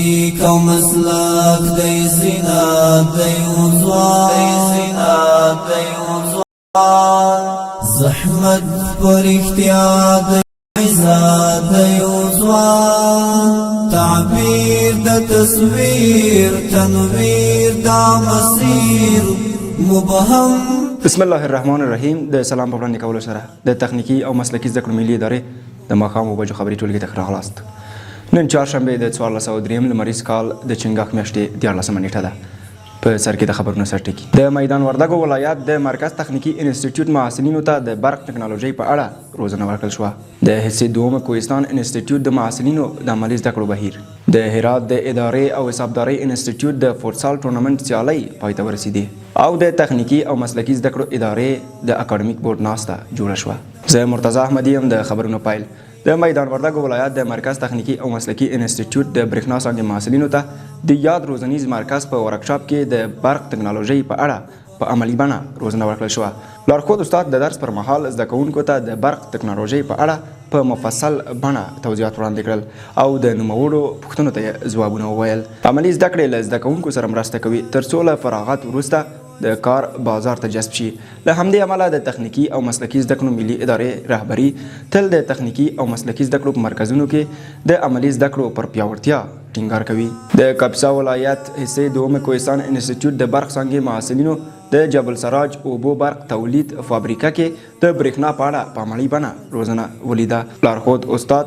تخنیک او مسلک دی زینت دی وزوان زحمت پر اختیار دی عزت دی وزوان تعبیر د تصویر تنویر دا مسیر مبهم. بسم الله الرحمن الرحیم. د سلام په وړاندې کولو سره د تخنیکي او مسلکي زده کړو ملي ادارې د ماښام بجو خبري ټولګې ته راغلاست. نن چهارشنبې د 1403 لمریز کال د چنګاښ میاشتې 14مه نیټه ده. په سر کې د خبرونو سرټکي. د میدان وردګو ولایت د مرکز تخنیکي انسټیټیوټ محصلینو ته د برق ټکنالوژۍ په اړه روزنه ورکړل شوه. د حصې دوم کوهستان انسټیټیوټ د محصلینو د عملي زده کړو بهیر. د هرات د ادارې او حسابدارۍ انسټیټیوټ د فوټسال ټورنمنټ سیالۍ پای ته ورسېدې او د تخنیکي او مسلکي زده کړو ادارې د اکاډمیک بورډ ناسته جوړه شوه. زه مرتضی احمدي یم. د خبرونو پایل د میدان وردګو ولایت د مرکز تخنیکي او مسلکي انسټیټیوټ د برېښنا څانګې محصلینو ته د یاد روزنیز مرکز په ورکشاپ کې د برق ټکنالوژۍ په اړه په عملي بڼه روزنه ورکړل شوه. لارښود استاد د درس پر مهال زده کوونکو ته د برق ټکنالوژۍ په اړه په مفصل بڼه توضیحات وړاندې کړل او د نوموړو پوښتنو ته ځوابونه وویل. عملي زده کړې له زده کوونکو سره مرسته کوي ترڅو له فراغت وروسته د کار بازار ته جذب شي. له همدې امله د تخنیکي او مسلکي زده کړو ملي ادارې رهبري تل د تخنیکي او مسلکي زده کړو په مرکزونو کې د عملي زده کړو پر پیاوړتیا ټینګار کوي. د کاپیسا ولایت حصې دوم کوهستان انسټیټیوټ د برق څانګې محصلینو د جبل سراج اوبو برق تولید فابریکه کې د برېښنا په اړه په عملي بڼه روزنه ولیده. لارښود استاد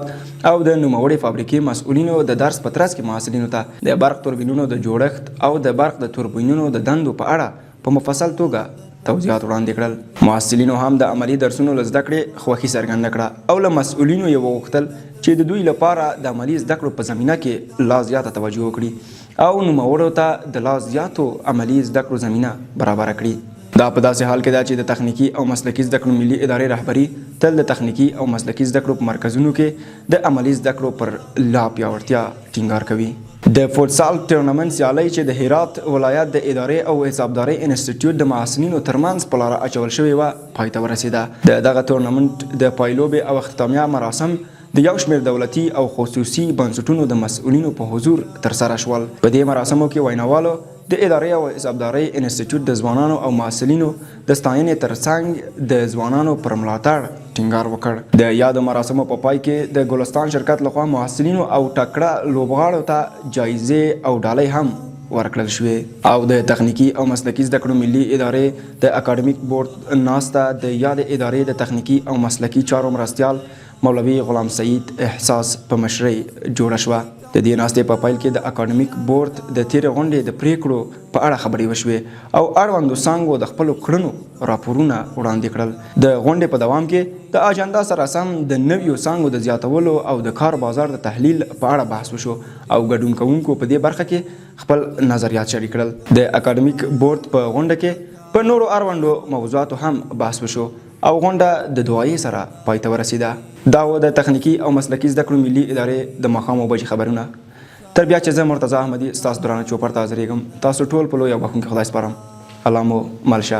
او د نوموړې فابریکې مسؤلینو د درس په ترڅ کې محصلینو ته د برق توربینونو د جوړښت او د برق د توربینونو د دندو په اړه په مفصل توګه توضیحات وړاندې کړل. محصلینو هم د عملي درسونو له زده کړې خوښي څرګنده کړه او له مسؤلینو یې وغوښتل چې د دوی لپاره د عملي زده کړو په زمینه کې لا زیاته توجه وکړي او نوموړو ته د لا زیاتو عملي زده کړو زمینه برابره کړي. دا په داسې حال کې ده چې د تخنیکي او مسلکي زده کړو ملي ادارې رهبري تل د تخنیکي او مسلکي زده کړو په مرکزونو کې د عملي زده کړو پر لا پیاوړتیا ټینګار کوي. د فوټسال ټورنمنټ سیالۍ چې د هرات ولایت د ادارې او حسابدارۍ انسټیټیوټ د محصلینو ترمنځ په لاره اچول شوې وه پای ته ورسېده. د دغه ټورنمنټ د پایلوبې او اختتامیه مراسم د یو شمېر دولتي او خصوصي بنسټونو د مسؤلینو په حضور ترسره شول. په دې مراسمو کې ویناوالو د ادارې او حسابدارۍ انسټیټیوټ د ځوانانو او محصلینو د ستاینې ترڅنګ د ځوانانو پر ملاتړ ټینګار وکړ. د یادو مراسمو په پای کې د ګلستان شرکت لخوا محصلینو او تکړه لوبغاړو ته جایزې او ډالۍ هم ورکړل شوې او د تخنیکي او مسلکي زده کړو ملي ادارې د اکاډمیک بورډ ناسته د یاد ادارې د تخنیکي او مسلکي چارو مرستیال مولوي غلام سعید احساس په مشرۍ جوړه شوه. د دې ناستې په پیل کې د اکاډمیک بورډ د تېرې غونډې د پریکړو په اړه خبرې وشوې او اړوندو څانګو د خپلو کړنو راپورونه وړاندې کړل. د غونډې په دوام کې د اجنډا سره سم د نویو څانګو د زیاتولو او د کار بازار د تحلیل په اړه بحث وشو او ګډون کوونکو په دې برخه کې خپل نظریات شریک کړل. د اکاډمیک بورډ په غونډه کې په نورو اړوندو موضوعاتو هم بحث وشو او غونډه د دعایي سره پای ته ورسېده. دا و د تخنیکي او مسلکي زده کړو ملي ادارې د ماښام بجې خبرونه. تر بیا چې زه مرتضی احمدي ستاسو درانه چوپړ ته حاضرېږم. تاسو ټول په لوی او بخښونکي خدای سپارم. الله مو مل شه.